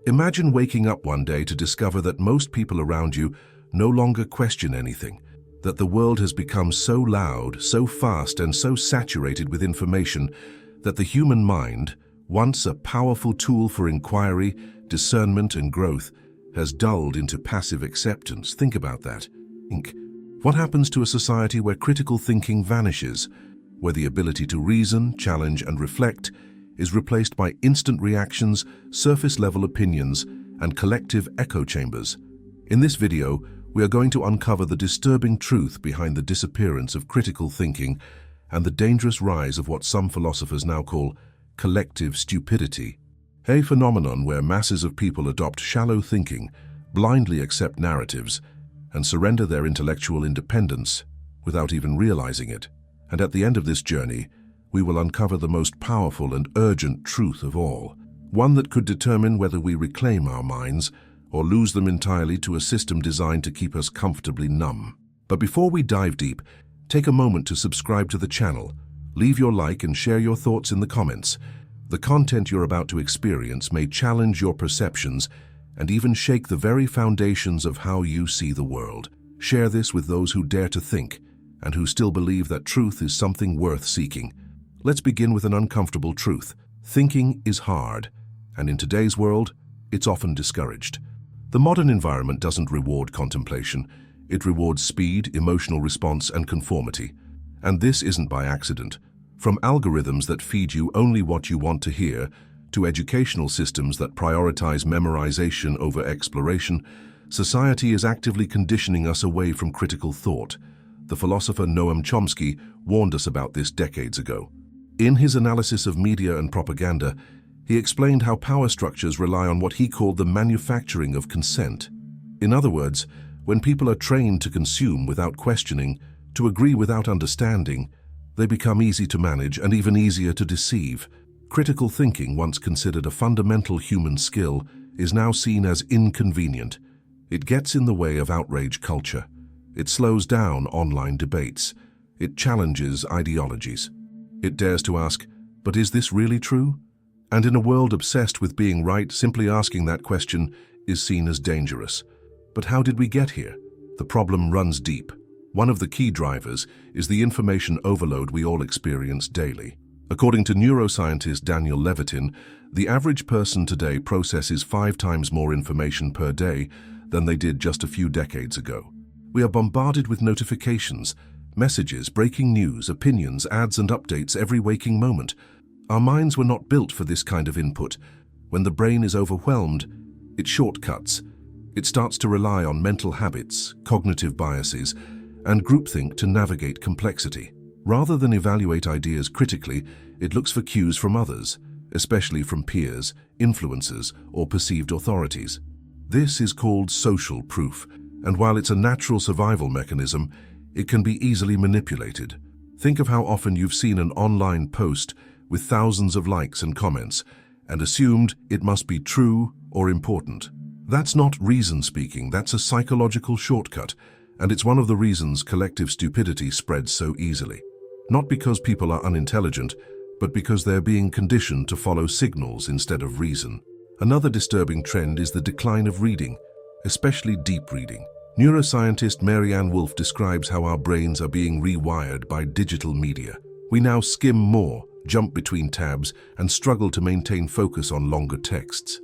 Imagine waking up one day to discover that most people around you no longer question anything, that the world has become so loud, so fast, and so saturated with information that the human mind, once a powerful tool for inquiry, discernment, and growth, has dulled into passive acceptance. Think about that. What happens to a society where critical thinking vanishes, where the ability to reason, challenge, and reflect is replaced by instant reactions, surface-level opinions, and collective echo chambers? In this video, we are going to uncover the disturbing truth behind the disappearance of critical thinking and the dangerous rise of what some philosophers now call collective stupidity, a phenomenon where masses of people adopt shallow thinking, blindly accept narratives, and surrender their intellectual independence without even realizing it. And at the end of this journey, we will uncover the most powerful and urgent truth of all, one that could determine whether we reclaim our minds or lose them entirely to a system designed to keep us comfortably numb. But before we dive deep, take a moment to subscribe to the channel, leave your like and share your thoughts in the comments. The content you're about to experience may challenge your perceptions and even shake the very foundations of how you see the world. Share this with those who dare to think and who still believe that truth is something worth seeking. Let's begin with an uncomfortable truth. Thinking is hard, and in today's world, it's often discouraged. The modern environment doesn't reward contemplation. It rewards speed, emotional response, and conformity. And this isn't by accident. From algorithms that feed you only what you want to hear, to educational systems that prioritize memorization over exploration, society is actively conditioning us away from critical thought. The philosopher Noam Chomsky warned us about this decades ago. In his analysis of media and propaganda, he explained how power structures rely on what he called the manufacturing of consent. In other words, when people are trained to consume without questioning, to agree without understanding, they become easy to manage and even easier to deceive. Critical thinking, once considered a fundamental human skill, is now seen as inconvenient. It gets in the way of outrage culture. It slows down online debates. It challenges ideologies. It dares to ask, but is this really true? And in a world obsessed with being right, simply asking that question is seen as dangerous. But how did we get here? The problem runs deep. One of the key drivers is the information overload we all experience daily. According to neuroscientist Daniel Levitin, the average person today processes 5 times more information per day than they did just a few decades ago. We are bombarded with notifications, messages, breaking news, opinions, ads, and updates every waking moment. Our minds were not built for this kind of input. When the brain is overwhelmed, it shortcuts. It starts to rely on mental habits, cognitive biases, and groupthink to navigate complexity. Rather than evaluate ideas critically, it looks for cues from others, especially from peers, influencers, or perceived authorities. This is called social proof, and while it's a natural survival mechanism, it can be easily manipulated. Think of how often you've seen an online post with thousands of likes and comments, and assumed it must be true or important. That's not reason speaking, that's a psychological shortcut, and it's one of the reasons collective stupidity spreads so easily. Not because people are unintelligent, but because they're being conditioned to follow signals instead of reason. Another disturbing trend is the decline of reading, especially deep reading. Neuroscientist Marianne Wolf describes how our brains are being rewired by digital media. We now skim more, jump between tabs, and struggle to maintain focus on longer texts.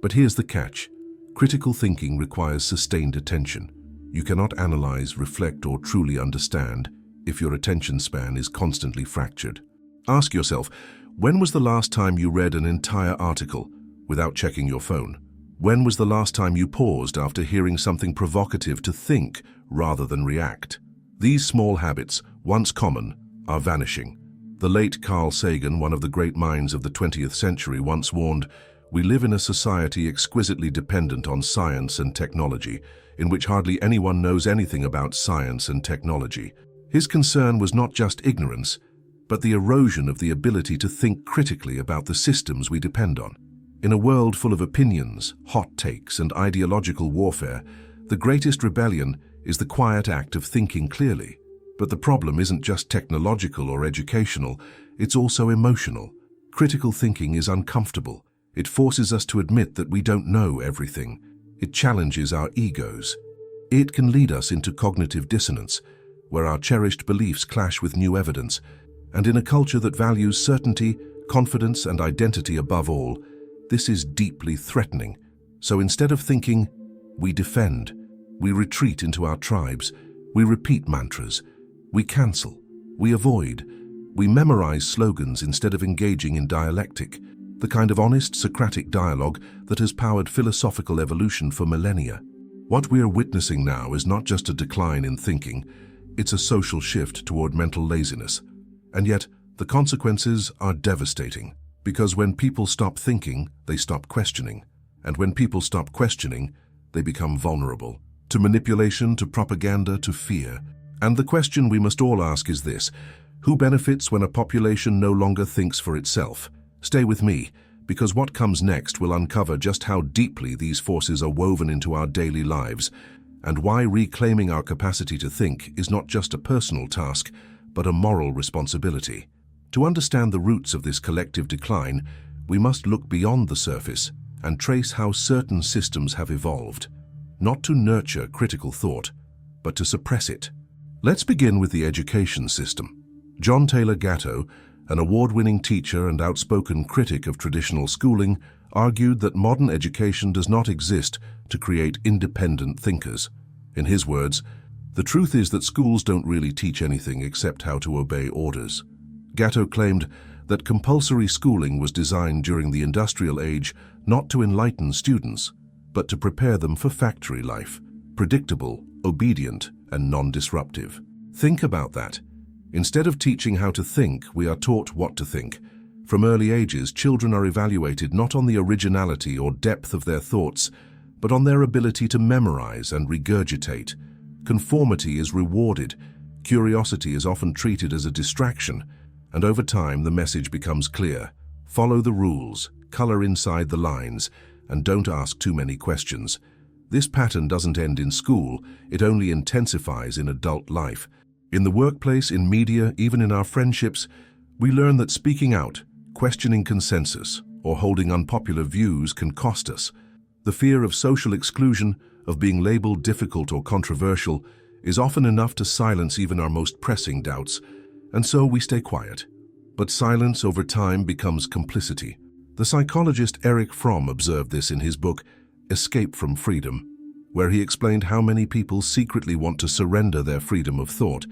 But here's the catch. Critical thinking requires sustained attention. You cannot analyze, reflect, or truly understand if your attention span is constantly fractured. Ask yourself, when was the last time you read an entire article without checking your phone? When was the last time you paused after hearing something provocative to think rather than react? These small habits, once common, are vanishing. The late Carl Sagan, one of the great minds of the 20th century, once warned, "We live in a society exquisitely dependent on science and technology, in which hardly anyone knows anything about science and technology." His concern was not just ignorance, but the erosion of the ability to think critically about the systems we depend on. In a world full of opinions, hot takes, and ideological warfare, the greatest rebellion is the quiet act of thinking clearly. But the problem isn't just technological or educational, it's also emotional. Critical thinking is uncomfortable. It forces us to admit that we don't know everything. It challenges our egos. It can lead us into cognitive dissonance, where our cherished beliefs clash with new evidence. And in a culture that values certainty, confidence, and identity above all, this is deeply threatening. So instead of thinking, we defend. We retreat into our tribes. We repeat mantras. We cancel. We avoid. We memorize slogans instead of engaging in dialectic, the kind of honest Socratic dialogue that has powered philosophical evolution for millennia. What we are witnessing now is not just a decline in thinking, it's a social shift toward mental laziness. And yet, the consequences are devastating, because when people stop thinking, they stop questioning. And when people stop questioning, they become vulnerable to manipulation, to propaganda, to fear. And the question we must all ask is this: who benefits when a population no longer thinks for itself? Stay with me, because what comes next will uncover just how deeply these forces are woven into our daily lives, and why reclaiming our capacity to think is not just a personal task, but a moral responsibility. To understand the roots of this collective decline, we must look beyond the surface and trace how certain systems have evolved, not to nurture critical thought, but to suppress it. Let's begin with the education system. John Taylor Gatto, an award-winning teacher and outspoken critic of traditional schooling, argued that modern education does not exist to create independent thinkers. In his words, the truth is that schools don't really teach anything except how to obey orders. Gatto claimed that compulsory schooling was designed during the industrial age not to enlighten students, but to prepare them for factory life, predictable, obedient, and non-disruptive. Think about that. Instead of teaching how to think, we are taught what to think. From early ages, children are evaluated not on the originality or depth of their thoughts, but on their ability to memorize and regurgitate. Conformity is rewarded. Curiosity is often treated as a distraction, and over time the message becomes clear. Follow the rules, color inside the lines, and don't ask too many questions. This pattern doesn't end in school, it only intensifies in adult life. In the workplace, in media, even in our friendships, we learn that speaking out, questioning consensus, or holding unpopular views can cost us. The fear of social exclusion, of being labeled difficult or controversial, is often enough to silence even our most pressing doubts, and so we stay quiet. But silence over time becomes complicity. The psychologist Erich Fromm observed this in his book, Escape from Freedom, where he explained how many people secretly want to surrender their freedom of thought,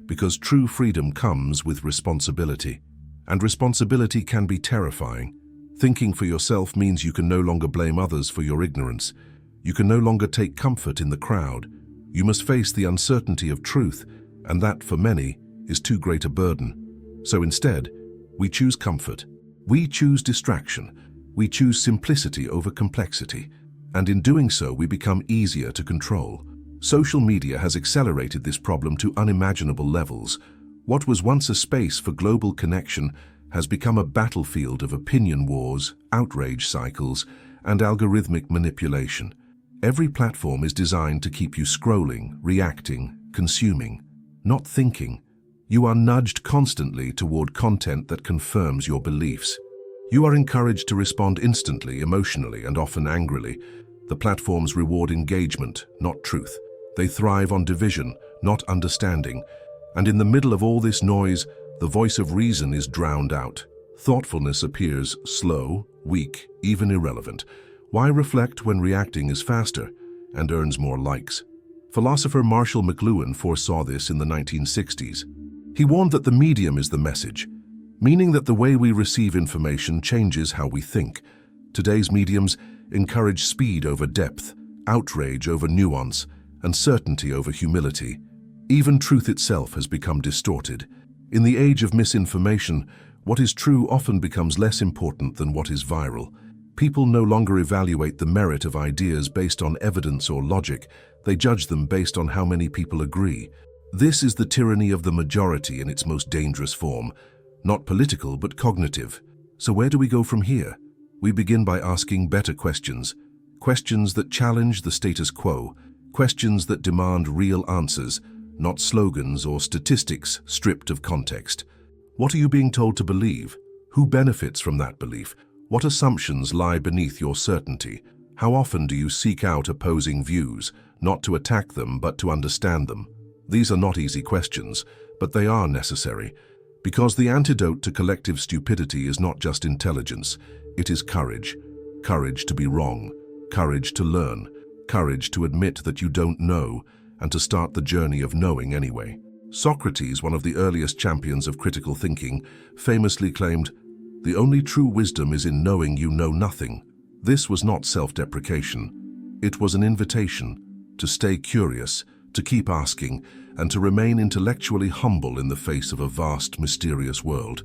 because true freedom comes with responsibility. And responsibility can be terrifying. Thinking for yourself means you can no longer blame others for your ignorance. You can no longer take comfort in the crowd. You must face the uncertainty of truth, and that, for many, is too great a burden. So instead, we choose comfort. We choose distraction. We choose simplicity over complexity. And in doing so, we become easier to control. Social media has accelerated this problem to unimaginable levels. What was once a space for global connection has become a battlefield of opinion wars, outrage cycles, and algorithmic manipulation. Every platform is designed to keep you scrolling, reacting, consuming, not thinking. You are nudged constantly toward content that confirms your beliefs. You are encouraged to respond instantly, emotionally, and often angrily. The platforms reward engagement, not truth. They thrive on division, not understanding. And in the middle of all this noise, the voice of reason is drowned out. Thoughtfulness appears slow, weak, even irrelevant. Why reflect when reacting is faster and earns more likes? Philosopher Marshall McLuhan foresaw this in the 1960s. He warned that the medium is the message, meaning that the way we receive information changes how we think. Today's mediums encourage speed over depth, outrage over nuance, and certainty over humility. Even truth itself has become distorted. In the age of misinformation, what is true often becomes less important than what is viral. People no longer evaluate the merit of ideas based on evidence or logic. They judge them based on how many people agree. This is the tyranny of the majority in its most dangerous form. Not political, but cognitive. So where do we go from here? We begin by asking better questions. Questions that challenge the status quo. Questions that demand real answers, not slogans or statistics stripped of context. What are you being told to believe? Who benefits from that belief? What assumptions lie beneath your certainty? How often do you seek out opposing views, not to attack them but to understand them? These are not easy questions, but they are necessary, because the antidote to collective stupidity is not just intelligence, it is courage. Courage to be wrong, courage to learn, courage to admit that you don't know, and to start the journey of knowing anyway. Socrates, one of the earliest champions of critical thinking, famously claimed, "The only true wisdom is in knowing you know nothing." This was not self-deprecation. It was an invitation to stay curious, to keep asking, and to remain intellectually humble in the face of a vast, mysterious world.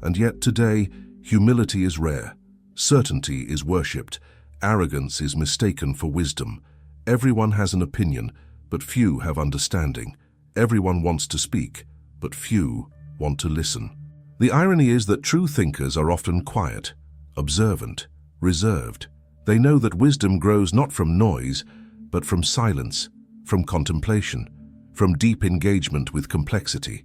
And yet today, humility is rare, certainty is worshipped, arrogance is mistaken for wisdom. Everyone has an opinion, but few have understanding. Everyone wants to speak, but few want to listen. The irony is that true thinkers are often quiet, observant, reserved. They know that wisdom grows not from noise, but from silence, from contemplation, from deep engagement with complexity.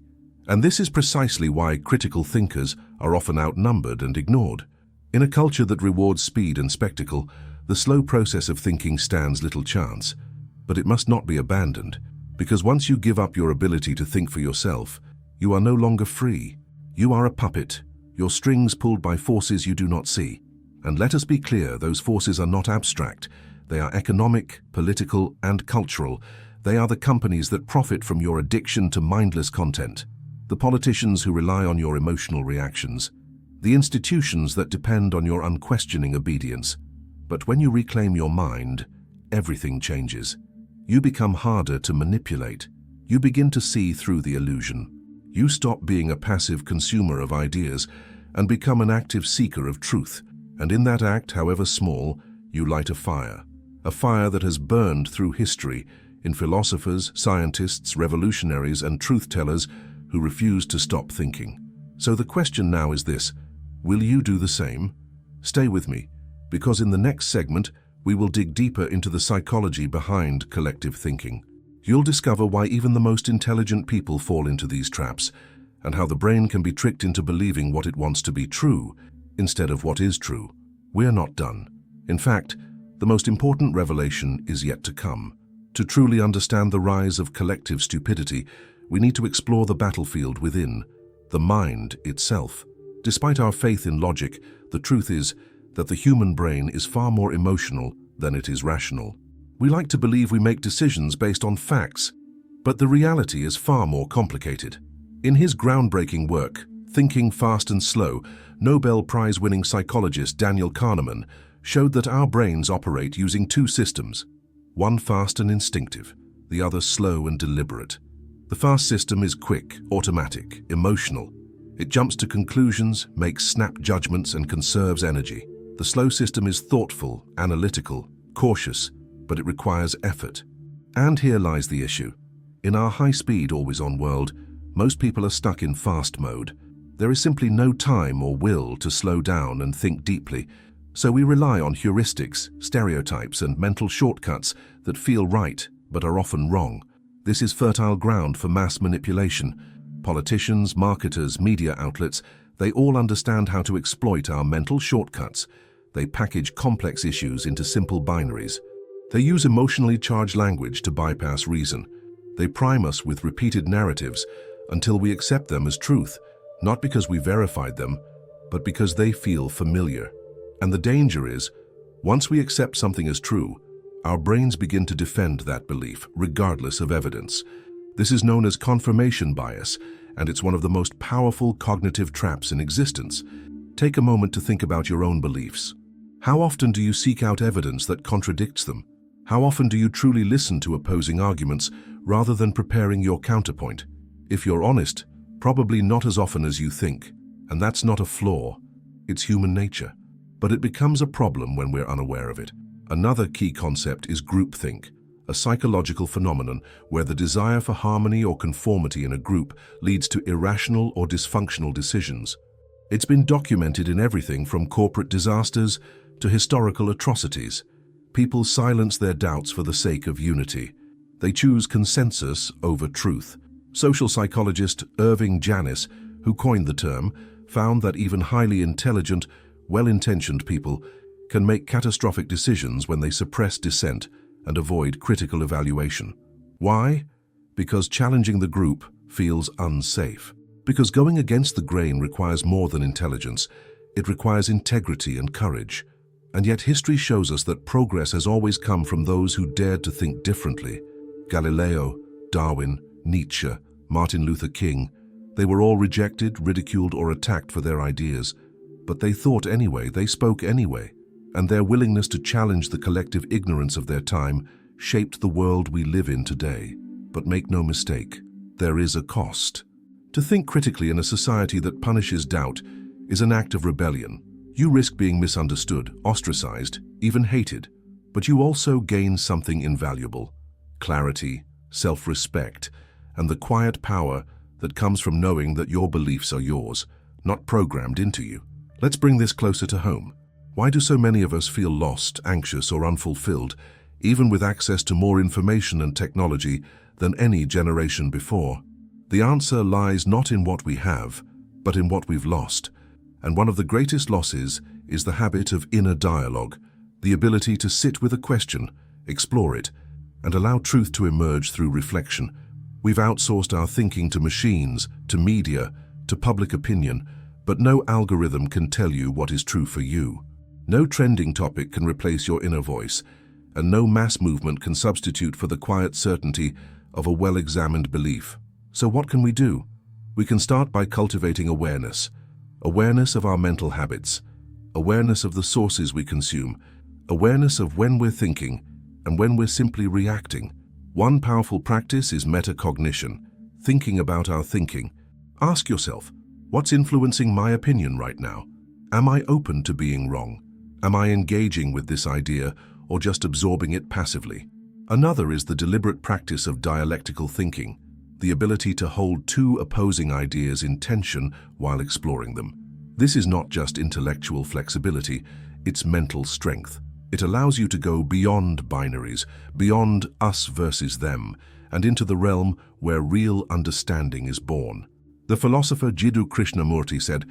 And this is precisely why critical thinkers are often outnumbered and ignored. In a culture that rewards speed and spectacle, the slow process of thinking stands little chance. But it must not be abandoned, because once you give up your ability to think for yourself, you are no longer free. You are a puppet, your strings pulled by forces you do not see. And let us be clear, those forces are not abstract. They are economic, political, and cultural. They are the companies that profit from your addiction to mindless content, the politicians who rely on your emotional reactions, the institutions that depend on your unquestioning obedience. But when you reclaim your mind, everything changes. You become harder to manipulate. You begin to see through the illusion. You stop being a passive consumer of ideas and become an active seeker of truth. And in that act, however small, you light a fire that has burned through history in philosophers, scientists, revolutionaries, and truth-tellers who refuse to stop thinking. So the question now is this: will you do the same? Stay with me, because in the next segment, we will dig deeper into the psychology behind collective thinking. You'll discover why even the most intelligent people fall into these traps, and how the brain can be tricked into believing what it wants to be true instead of what is true. We're not done. In fact, the most important revelation is yet to come. To truly understand the rise of collective stupidity, we need to explore the battlefield within, the mind itself. Despite our faith in logic, the truth is that the human brain is far more emotional than it is rational. We like to believe we make decisions based on facts, but the reality is far more complicated. In his groundbreaking work, Thinking Fast and Slow, Nobel Prize-winning psychologist Daniel Kahneman showed that our brains operate using two systems, one fast and instinctive, the other slow and deliberate. The fast system is quick, automatic, emotional. It jumps to conclusions, makes snap judgments, and conserves energy. The slow system is thoughtful, analytical, cautious, but it requires effort. And here lies the issue. In our high-speed, always-on world, most people are stuck in fast mode. There is simply no time or will to slow down and think deeply, so we rely on heuristics, stereotypes, and mental shortcuts that feel right but are often wrong. This is fertile ground for mass manipulation. Politicians, marketers, media outlets, they all understand how to exploit our mental shortcuts. They package complex issues into simple binaries. They use emotionally charged language to bypass reason. They prime us with repeated narratives until we accept them as truth, not because we verified them, but because they feel familiar. And the danger is, once we accept something as true, our brains begin to defend that belief, regardless of evidence. This is known as confirmation bias, and it's one of the most powerful cognitive traps in existence. Take a moment to think about your own beliefs. How often do you seek out evidence that contradicts them? How often do you truly listen to opposing arguments rather than preparing your counterpoint? If you're honest, probably not as often as you think. And that's not a flaw. It's human nature. But it becomes a problem when we're unaware of it. Another key concept is groupthink, a psychological phenomenon where the desire for harmony or conformity in a group leads to irrational or dysfunctional decisions. It's been documented in everything from corporate disasters to historical atrocities. People silence their doubts for the sake of unity. They choose consensus over truth. Social psychologist Irving Janis, who coined the term, found that even highly intelligent, well-intentioned people can make catastrophic decisions when they suppress dissent and avoid critical evaluation. Why? Because challenging the group feels unsafe. Because going against the grain requires more than intelligence. It requires integrity and courage. And yet history shows us that progress has always come from those who dared to think differently. Galileo, Darwin, Nietzsche, Martin Luther King, they were all rejected, ridiculed, or attacked for their ideas. But they thought anyway, they spoke anyway, and their willingness to challenge the collective ignorance of their time shaped the world we live in today. But make no mistake, there is a cost. To think critically in a society that punishes doubt is an act of rebellion. You risk being misunderstood, ostracized, even hated, but you also gain something invaluable: clarity, self-respect, and the quiet power that comes from knowing that your beliefs are yours, not programmed into you. Let's bring this closer to home. Why do so many of us feel lost, anxious, or unfulfilled, even with access to more information and technology than any generation before? The answer lies not in what we have, but in what we've lost. And one of the greatest losses is the habit of inner dialogue, the ability to sit with a question, explore it, and allow truth to emerge through reflection. We've outsourced our thinking to machines, to media, to public opinion, but no algorithm can tell you what is true for you. No trending topic can replace your inner voice, and no mass movement can substitute for the quiet certainty of a well-examined belief. So what can we do? We can start by cultivating awareness. Awareness of our mental habits, awareness of the sources we consume, awareness of when we're thinking and when we're simply reacting. One powerful practice is metacognition, thinking about our thinking. Ask yourself, what's influencing my opinion right now? Am I open to being wrong? Am I engaging with this idea or just absorbing it passively? Another is the deliberate practice of dialectical thinking, the ability to hold two opposing ideas in tension while exploring them. This is not just intellectual flexibility, it's mental strength. It allows you to go beyond binaries, beyond us versus them, and into the realm where real understanding is born. The philosopher Jiddu Krishnamurti said,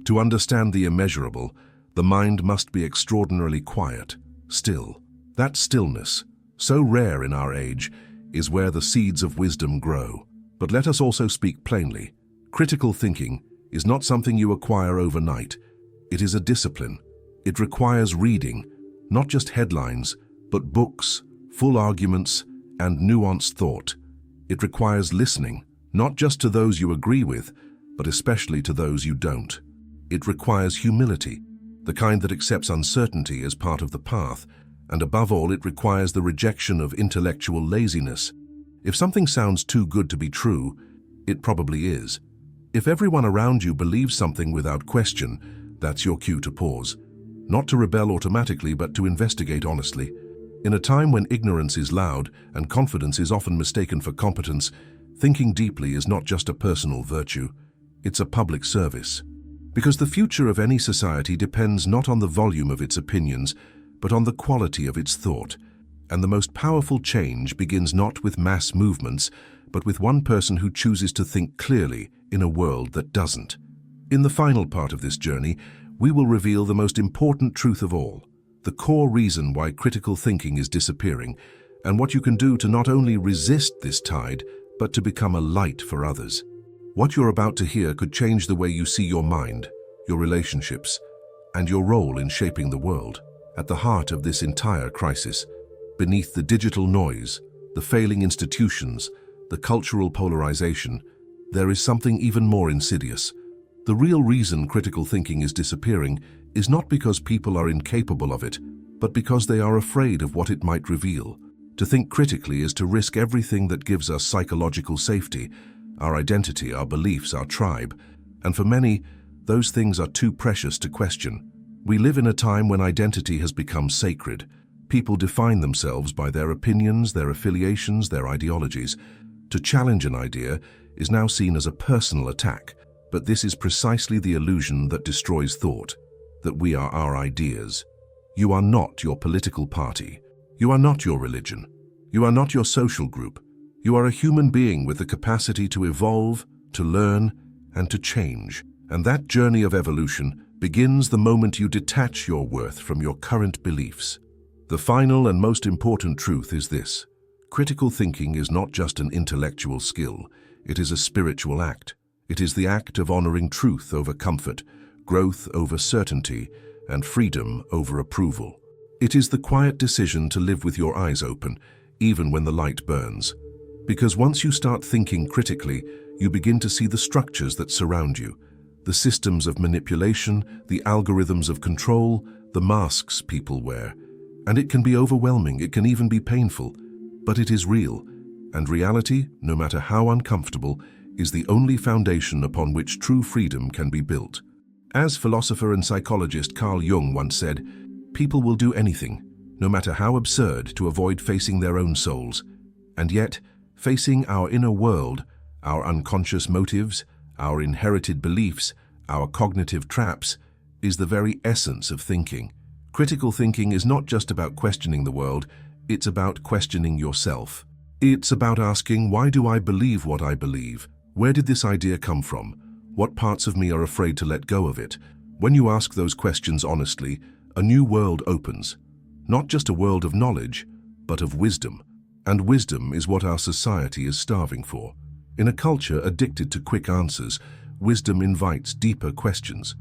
"To understand the immeasurable, the mind must be extraordinarily quiet, still. That stillness, so rare in our age, is where the seeds of wisdom grow." But let us also speak plainly. Critical thinking is not something you acquire overnight. It is a discipline. It requires reading, not just headlines, but books, full arguments, and nuanced thought. It requires listening, not just to those you agree with, but especially to those you don't. It requires humility, the kind that accepts uncertainty as part of the path, and above all, it requires the rejection of intellectual laziness. If something sounds too good to be true, it probably is. If everyone around you believes something without question, that's your cue to pause. Not to rebel automatically, but to investigate honestly. In a time when ignorance is loud and confidence is often mistaken for competence, thinking deeply is not just a personal virtue, it's a public service. Because the future of any society depends not on the volume of its opinions, but on the quality of its thought. And the most powerful change begins not with mass movements, but with one person who chooses to think clearly in a world that doesn't. In the final part of this journey, we will reveal the most important truth of all, the core reason why critical thinking is disappearing, and what you can do to not only resist this tide, but to become a light for others. What you're about to hear could change the way you see your mind, your relationships, and your role in shaping the world. At the heart of this entire crisis, beneath the digital noise, the failing institutions, the cultural polarization, there is something even more insidious. The real reason critical thinking is disappearing is not because people are incapable of it, but because they are afraid of what it might reveal. To think critically is to risk everything that gives us psychological safety, our identity, our beliefs, our tribe, and for many, those things are too precious to question. We live in a time when identity has become sacred. People define themselves by their opinions, their affiliations, their ideologies. To challenge an idea is now seen as a personal attack, but this is precisely the illusion that destroys thought, that we are our ideas. You are not your political party. You are not your religion. You are not your social group. You are a human being with the capacity to evolve, to learn, and to change. And that journey of evolution begins the moment you detach your worth from your current beliefs. The final and most important truth is this: critical thinking is not just an intellectual skill, it is a spiritual act. It is the act of honoring truth over comfort, growth over certainty, and freedom over approval. It is the quiet decision to live with your eyes open, even when the light burns. Because once you start thinking critically, you begin to see the structures that surround you, the systems of manipulation, the algorithms of control, the masks people wear. And it can be overwhelming, it can even be painful, but it is real. And reality, no matter how uncomfortable, is the only foundation upon which true freedom can be built. As philosopher and psychologist Carl Jung once said, people will do anything, no matter how absurd, to avoid facing their own souls. And yet, facing our inner world, our unconscious motives, our inherited beliefs, our cognitive traps, is the very essence of thinking. Critical thinking is not just about questioning the world, it's about questioning yourself. It's about asking, why do I believe what I believe? Where did this idea come from? What parts of me are afraid to let go of it? When you ask those questions honestly, a new world opens. Not just a world of knowledge, but of wisdom. And wisdom is what our society is starving for. In a culture addicted to quick answers, wisdom invites deeper questions.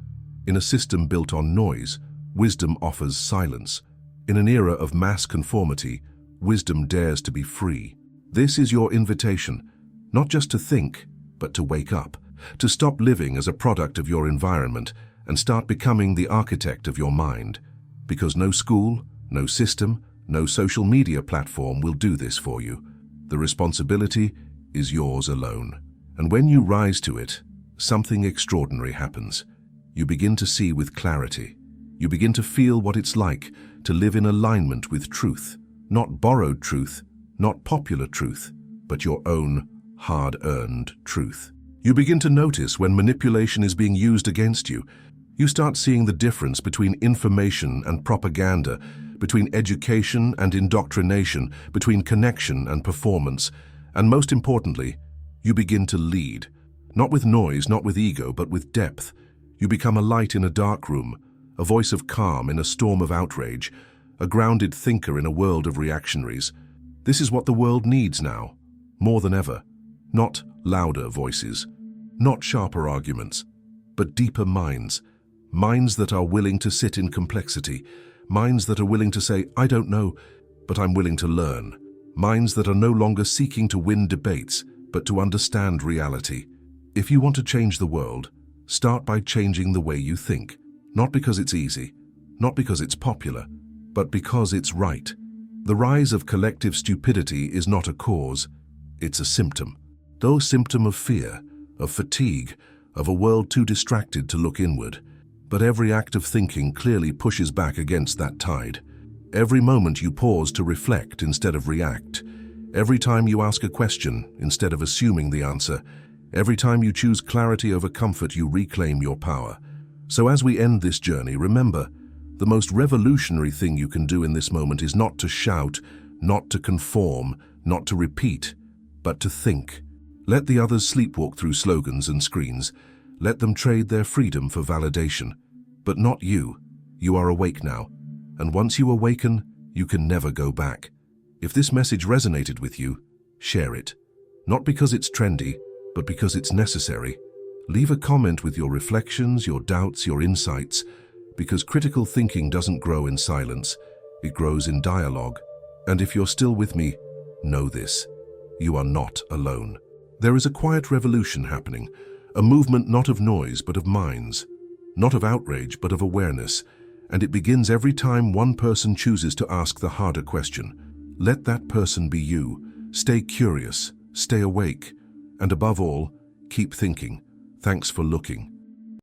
In a system built on noise, wisdom offers silence. In an era of mass conformity, wisdom dares to be free. This is your invitation, not just to think, but to wake up, to stop living as a product of your environment and start becoming the architect of your mind. Because no school, no system, no social media platform will do this for you. The responsibility is yours alone. And when you rise to it, something extraordinary happens. You begin to see with clarity. You begin to feel what it's like to live in alignment with truth. Not borrowed truth, not popular truth, but your own hard-earned truth. You begin to notice when manipulation is being used against you. You start seeing the difference between information and propaganda, between education and indoctrination, between connection and performance. And most importantly, you begin to lead. Not with noise, not with ego, but with depth. You become a light in a dark room, a voice of calm in a storm of outrage, a grounded thinker in a world of reactionaries. This is what the world needs now, more than ever. Not louder voices, not sharper arguments, but deeper minds. Minds that are willing to sit in complexity. Minds that are willing to say, I don't know, but I'm willing to learn. Minds that are no longer seeking to win debates, but to understand reality. If you want to change the world, start by changing the way you think. Not because it's easy, not because it's popular, but because it's right. The rise of collective stupidity is not a cause, it's a symptom. Though a symptom of fear, of fatigue, of a world too distracted to look inward. But every act of thinking clearly pushes back against that tide. Every moment you pause to reflect instead of react. Every time you ask a question instead of assuming the answer. Every time you choose clarity over comfort, you reclaim your power. So as we end this journey, remember, the most revolutionary thing you can do in this moment is not to shout, not to conform, not to repeat, but to think. Let the others sleepwalk through slogans and screens. Let them trade their freedom for validation. But not you. You are awake now. And once you awaken, you can never go back. If this message resonated with you, share it. Not because it's trendy, but because it's necessary. Leave a comment with your reflections, your doubts, your insights, because critical thinking doesn't grow in silence. It grows in dialogue. And if you're still with me, know this: you are not alone. There is a quiet revolution happening, a movement not of noise but of minds, not of outrage but of awareness, and it begins every time one person chooses to ask the harder question. Let that person be you. Stay curious, stay awake, and above all, keep thinking. Thanks for looking.